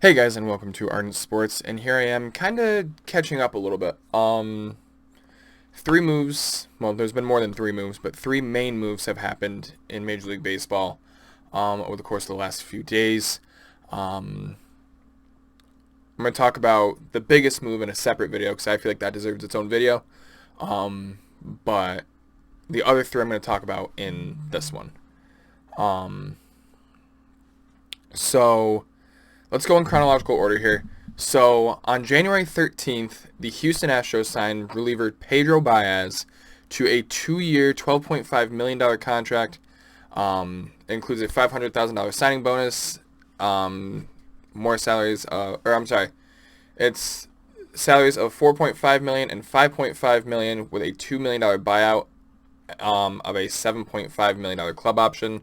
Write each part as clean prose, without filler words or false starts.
Hey guys, and welcome to Ardent Sports, and here I am kind of catching up a little bit. Three moves, well, there's been more than three moves, but three main moves have happened in Major League Baseball over the course of the last few days. Um, I'm going to talk about the biggest move in a separate video because I feel like that deserves its own video. But the other three I'm going to talk about in this one. Um, so... Let's go in chronological order here. So, on January 13th, the Houston Astros signed reliever Pedro Baez to a 2-year, $12.5 million contract. It includes a $500,000 signing bonus, more salaries, it's salaries of $4.5 million and $5.5 million with a $2 million buyout of a $7.5 million club option.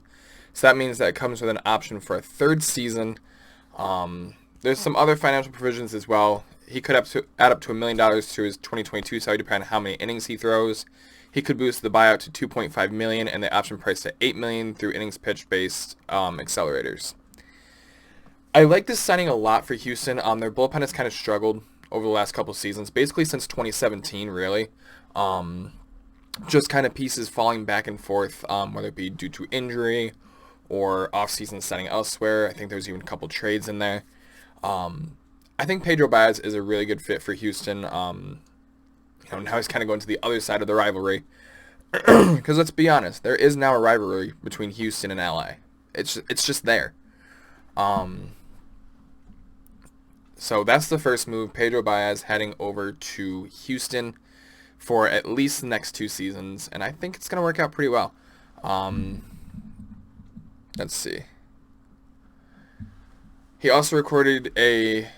So that means that it comes with an option for a third season. There's some other financial provisions as well. He could add up to $1 million to his 2022 salary depending on how many innings he throws. He could boost the buyout to $2.5 million and the option price to $8 million through innings pitched based accelerators. I like this signing a lot for Houston. Their bullpen has kind of struggled over the last couple seasons, basically since 2017, really. Just kind of pieces falling back and forth, whether it be due to injury or off-season setting elsewhere. I think there's even a couple trades in there. I think Pedro Baez is a really good fit for Houston. Now he's kind of going to the other side of the rivalry. Because let's be honest, there is now a rivalry between Houston and LA. It's just there. So that's the first move. Pedro Baez heading over to Houston for at least the next 2 seasons, and I think it's going to work out pretty well. Let's see. He also recorded a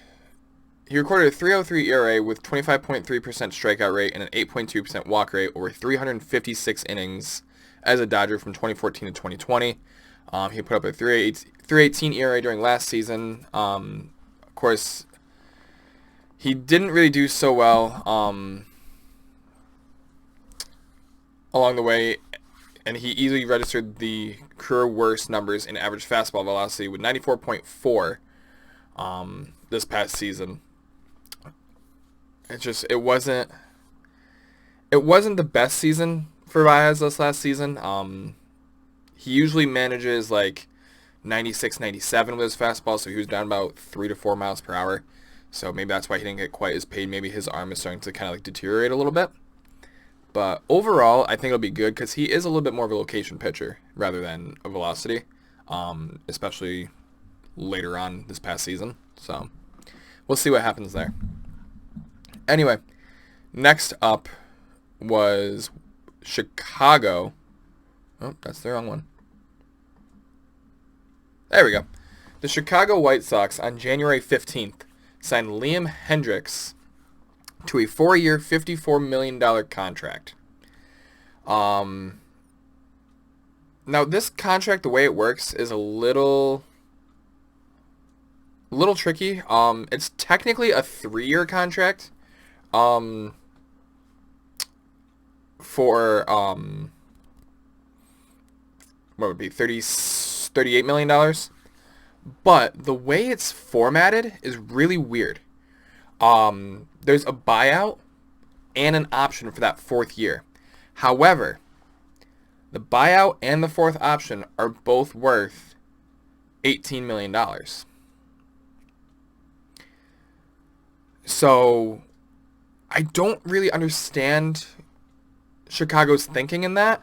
3.03 ERA with 25.3% strikeout rate and an 8.2% walk rate over 356 innings as a Dodger from 2014 to 2020. He put up a 3.18 ERA during last season. Of course, he didn't really do so well along the way, and he easily registered the career worst numbers in average fastball velocity with 94.4 this past season. It wasn't the best season for Baez this last season. He usually manages like 96, 97 with his fastball, so he was down about 3 to 4 miles per hour. So maybe that's why he didn't get quite as paid. Maybe his arm is starting to kind of like deteriorate a little bit. But overall, I think it'll be good because he is a little bit more of a location pitcher rather than a velocity, especially later on this past season. So we'll see what happens there. Anyway, next up was Chicago. Oh, that's the wrong one. There we go. The Chicago White Sox on January 15th signed Liam Hendriks to a 4-year, $54 million contract. Now, this contract, the way it works, is a little tricky. It's technically a 3-year contract. For what would be $38 million. But the way it's formatted is really weird. There's a buyout and an option for that 4th year. However, the buyout and the 4th option are both worth $18 million. So I don't really understand Chicago's thinking in that.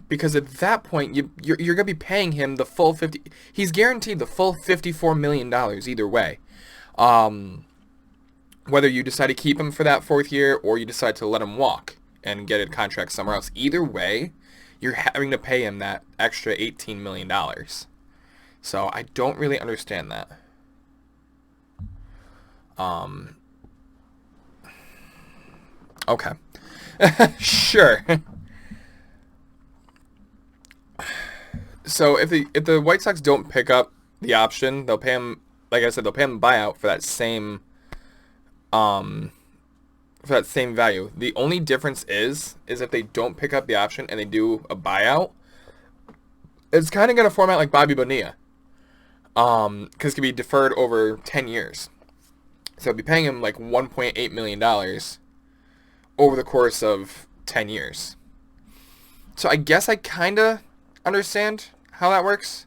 Because at that point you're going to be paying him the full 50. He's guaranteed the full $54 million either way. Whether you decide to keep him for that 4th year or you decide to let him walk and get a contract somewhere else. Either way, you're having to pay him that extra $18 million. So I don't really understand that. Okay. Sure. So if the White Sox don't pick up the option, they'll pay him, like I said, they'll pay him buyout for that same value. The only difference is if they don't pick up the option and they do a buyout, it's kind of going to format like Bobby Bonilla. because it could be deferred over 10 years. So I'd be paying him like $1.8 million over the course of 10 years. So I guess I kind of understand how that works.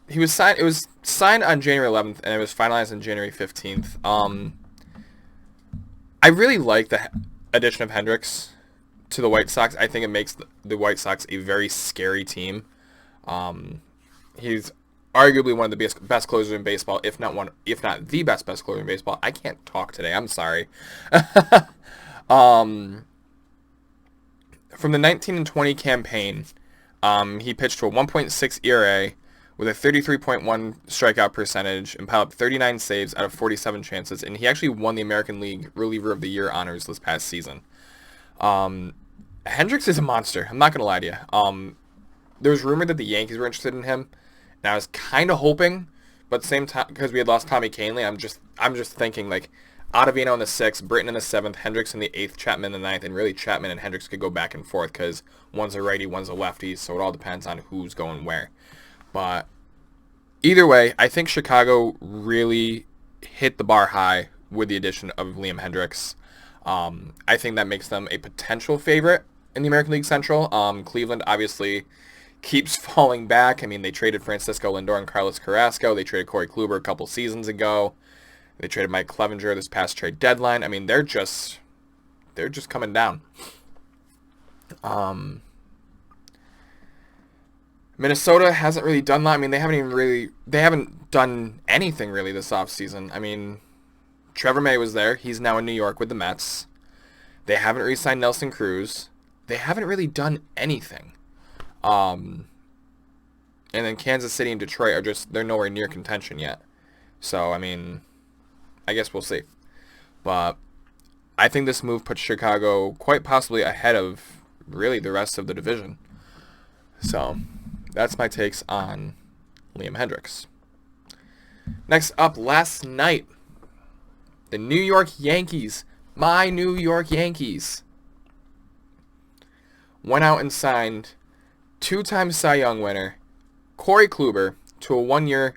He was signed. It was signed on January 11th, and it was finalized on January 15th. I really like the addition of Hendricks to the White Sox. I think it makes the White Sox a very scary team. He's arguably one of the best closers in baseball, if not the best closer in baseball. I can't talk today. I'm sorry. From the 19 and 20 campaign, he pitched to a 1.6 ERA with a 33.1 strikeout percentage and piled up 39 saves out of 47 chances, and he actually won the American League Reliever of the Year honors this past season. Hendricks is a monster. I'm not going to lie to you. There was rumored that the Yankees were interested in him, and I was kind of hoping, but at the same time, because we had lost Tommy Kahnle, I'm just thinking, like, Ottavino in the 6th, Britton in the 7th, Hendricks in the 8th, Chapman in the 9th, and really Chapman and Hendricks could go back and forth because one's a righty, one's a lefty, so it all depends on who's going where. But either way, I think Chicago really hit the bar high with the addition of Liam Hendricks. I think that makes them a potential favorite in the American League Central. Cleveland obviously keeps falling back. I mean, they traded Francisco Lindor and Carlos Carrasco. They traded Corey Kluber a couple seasons ago. They traded Mike Clevenger this past trade deadline. I mean, they're just coming down. Minnesota hasn't really done that. I mean, they haven't done anything really this offseason. I mean, Trevor May was there. He's now in New York with the Mets. They haven't re-signed Nelson Cruz. They haven't really done anything. And then Kansas City and Detroit they're nowhere near contention yet. So, I mean, I guess we'll see. But I think this move puts Chicago quite possibly ahead of really the rest of the division. So that's my takes on Liam Hendricks. Next up, last night, the New York Yankees, my New York Yankees, went out and signed two-time Cy Young winner Corey Kluber to a 1-year,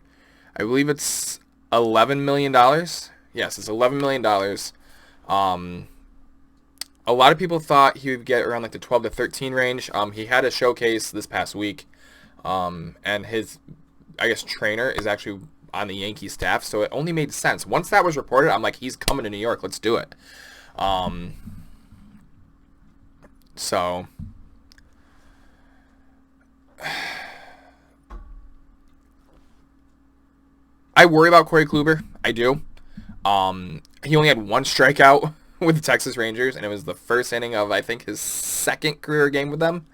I believe it's $11 million. Yes, it's $11 million. A lot of people thought he would get around like the 12 to 13 range. He had a showcase this past week, and his, I guess, trainer is actually on the Yankee staff, so it only made sense. Once that was reported, I'm like, he's coming to New York. Let's do it. So I worry about Corey Kluber. I do. He only had one strikeout with the Texas Rangers, and it was the first inning of, I think, his second career game with them.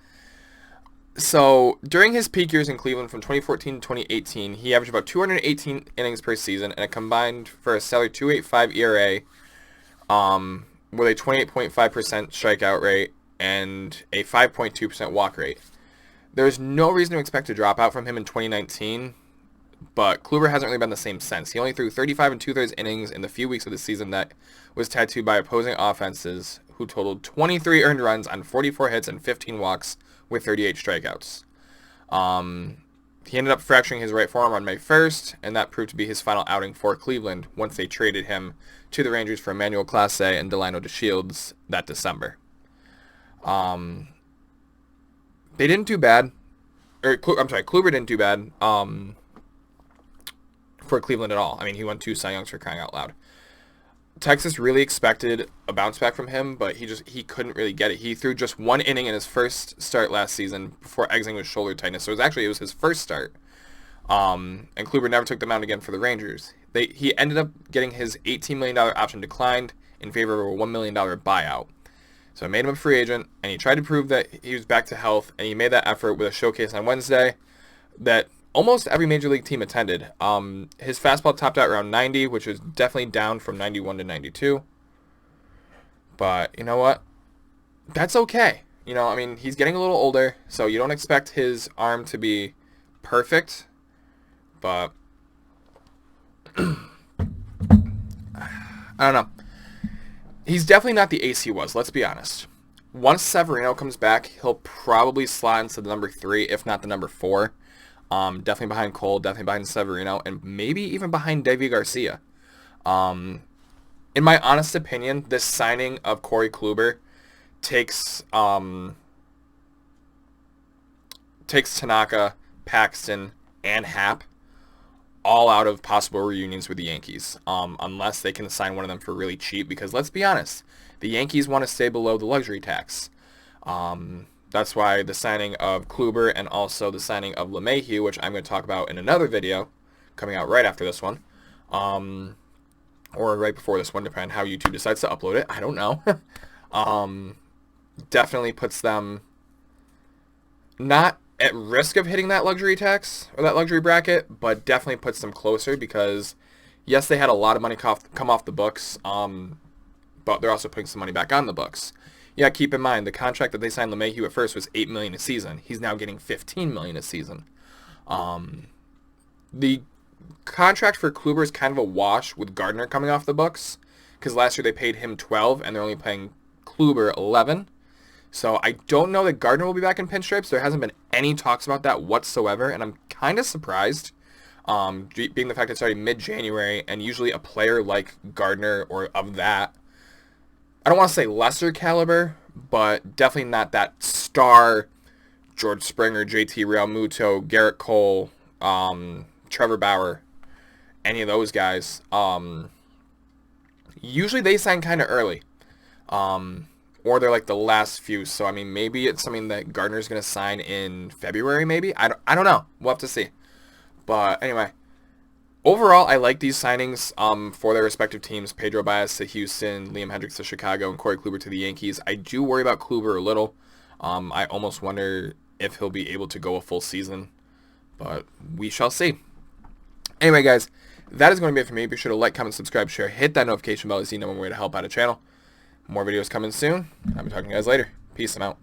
So during his peak years in Cleveland from 2014 to 2018, he averaged about 218 innings per season and a combined for a stellar 2.85 ERA with a 28.5% strikeout rate and a 5.2% walk rate. There's no reason to expect a dropout from him in 2019, but Kluber hasn't really been the same since. He only threw 35 and 2/3 innings in the few weeks of the season that was tattooed by opposing offenses, who totaled 23 earned runs on 44 hits and 15 walks with 38 strikeouts. He ended up fracturing his right forearm on May 1st, and that proved to be his final outing for Cleveland once they traded him to the Rangers for Emmanuel Clase and Delino DeShields that December. They didn't do bad. Kluber didn't do bad for Cleveland at all. I mean, he won 2 Cy Youngs, for crying out loud. Texas really expected a bounce back from him, but he couldn't really get it. He threw just 1 inning in his first start last season before exiting with shoulder tightness. So it was his first start. And Kluber never took the mound again for the Rangers. He ended up getting his $18 million option declined in favor of a $1 million buyout. So I made him a free agent, and he tried to prove that he was back to health, and he made that effort with a showcase on Wednesday that almost every major league team attended. His fastball topped out around 90, which is definitely down from 91 to 92. But you know what? That's okay. You know, I mean, he's getting a little older, so you don't expect his arm to be perfect. But I don't know. He's definitely not the ace he was, let's be honest. Once Severino comes back, he'll probably slot into the number 3, if not the number 4. Definitely behind Cole, definitely behind Severino, and maybe even behind Davy Garcia. In my honest opinion, this signing of Corey Kluber takes Tanaka, Paxton, and Happ all out of possible reunions with the Yankees, unless they can sign one of them for really cheap, because let's be honest, the Yankees want to stay below the luxury tax. That's why the signing of Kluber and also the signing of LeMahieu, which I'm going to talk about in another video coming out right after this one, or right before this one, depending on how YouTube decides to upload it. I don't know. Definitely puts them not at risk of hitting that luxury tax or that luxury bracket, but definitely puts them closer because, yes, they had a lot of money come off the books, but they're also putting some money back on the books. Yeah, keep in mind, the contract that they signed LeMahieu at first was $8 million a season. He's now getting $15 million a season. The contract for Kluber is kind of a wash with Gardner coming off the books, because last year they paid him $12 and they're only paying Kluber $11. So I don't know that Gardner will be back in pinstripes. There hasn't been any talks about that whatsoever, and I'm kind of surprised, being the fact it's already mid-January, and usually a player like Gardner or of that, I don't want to say lesser caliber, but definitely not that star George Springer, JT Realmuto, Garrett Cole, Trevor Bauer, any of those guys. Usually they sign kind of early. Or they're like the last few. So, I mean, maybe it's something that Gardner's going to sign in February, maybe. I don't know. We'll have to see. But anyway, overall, I like these signings for their respective teams. Pedro Baez to Houston, Liam Hendricks to Chicago, and Corey Kluber to the Yankees. I do worry about Kluber a little. I almost wonder if he'll be able to go a full season. But we shall see. Anyway, guys, that is going to be it for me. Be sure to like, comment, subscribe, share, hit that notification bell to see no more way to help out a channel. More videos coming soon. I'll be talking to you guys later. Peace. I'm out.